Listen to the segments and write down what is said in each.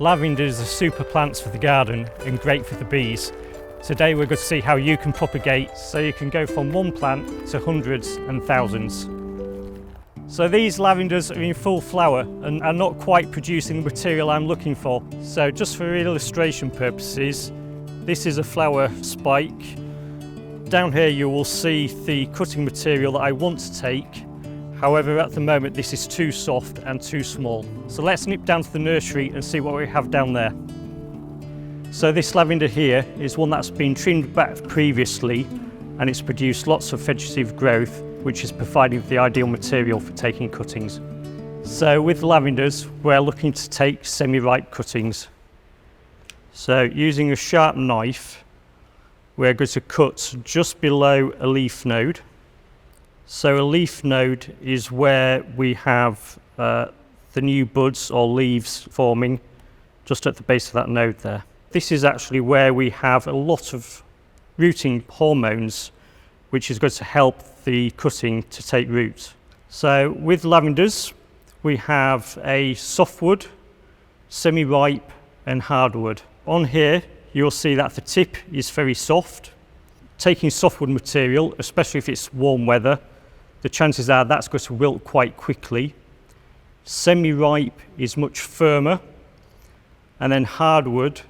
Lavenders are super plants for the garden and great for the bees. Today we're going to see how you can propagate so you can go from one plant to hundreds and thousands. So these lavenders are in full flower and are not quite producing the material I'm looking for. So just for illustration purposes, this is a flower spike. Down here you will see the cutting material that I want to take. However, at the moment this is too soft and too small. So let's nip down to the nursery and see what we have down there. So this lavender here is one that's been trimmed back previously and it's produced lots of vegetative growth, which is providing the ideal material for taking cuttings. So with lavenders, we're looking to take semi-ripe cuttings. So using a sharp knife, we're going to cut just below a leaf node. So a leaf node is where we have the new buds or leaves forming just at the base of that node there. This is actually where we have a lot of rooting hormones, which is going to help the cutting to take root. So with lavenders, we have a softwood, semi-ripe and hardwood. On here, you'll see that the tip is very soft. Taking softwood material, especially if it's warm weather, the chances are that's going to wilt quite quickly. Semi-ripe is much firmer, and then hardwood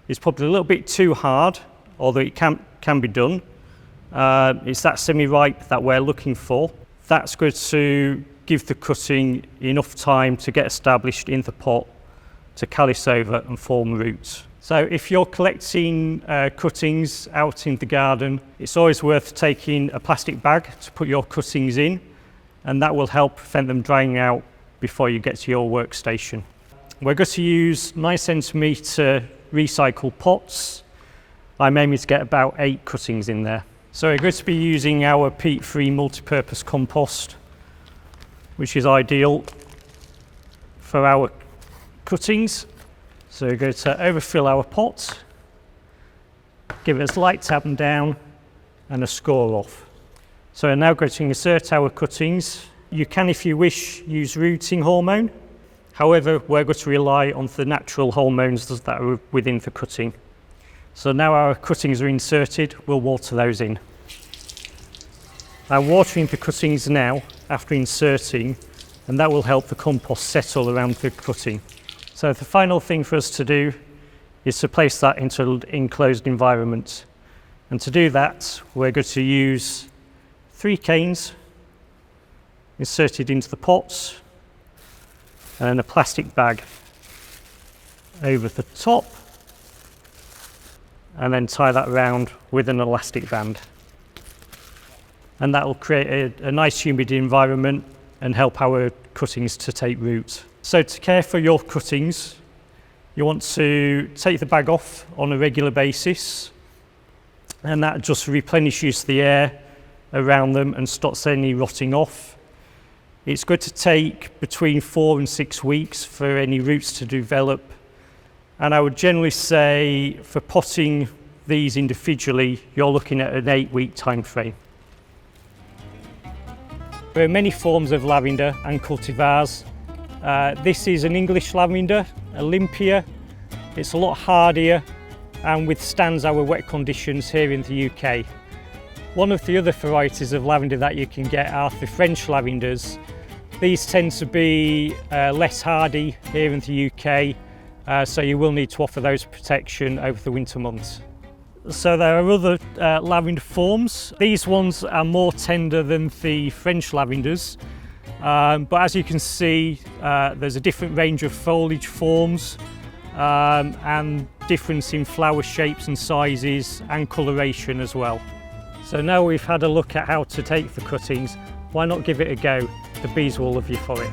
is probably a little bit too hard, although it can be done. It's that semi-ripe that we're looking for. That's going to give the cutting enough time to get established in the pot, to callus over and form roots. So if you're collecting cuttings out in the garden, it's always worth taking a plastic bag to put your cuttings in, and that will help prevent them drying out before you get to your workstation. We're going to use 9 centimetre recycled pots. I'm aiming to get about 8 cuttings in there. So we're going to be using our peat-free multi-purpose compost, which is ideal for our cuttings. So we're going to overfill our pot, give it a slight tap and down and a score off. So we're now going to insert our cuttings. You can, if you wish, use rooting hormone. However, we're going to rely on the natural hormones that are within the cutting. So now our cuttings are inserted, we'll water those in. I'm watering the cuttings now after inserting, and that will help the compost settle around the cutting. So the final thing for us to do is to place that into an enclosed environment. And to do that, we're going to use 3 canes inserted into the pots and then a plastic bag over the top, and then tie that around with an elastic band. And that will create a nice humid environment and help our cuttings to take root. So to care for your cuttings, you want to take the bag off on a regular basis, and that just replenishes the air around them and stops any rotting off. It's going to take between 4 and 6 weeks for any roots to develop, and I would generally say for potting these individually, you're looking at an 8-week time frame. There are many forms of lavender and cultivars. This is an English lavender, Olympia. It's a lot hardier and withstands our wet conditions here in the UK. One of the other varieties of lavender that you can get are the French lavenders. These tend to be less hardy here in the UK, so you will need to offer those protection over the winter months. So there are other lavender forms. These ones are more tender than the French lavenders, but as you can see, there's a different range of foliage forms and difference in flower shapes and sizes and coloration as well. So now we've had a look at how to take the cuttings, why not give it a go? The bees will love you for it.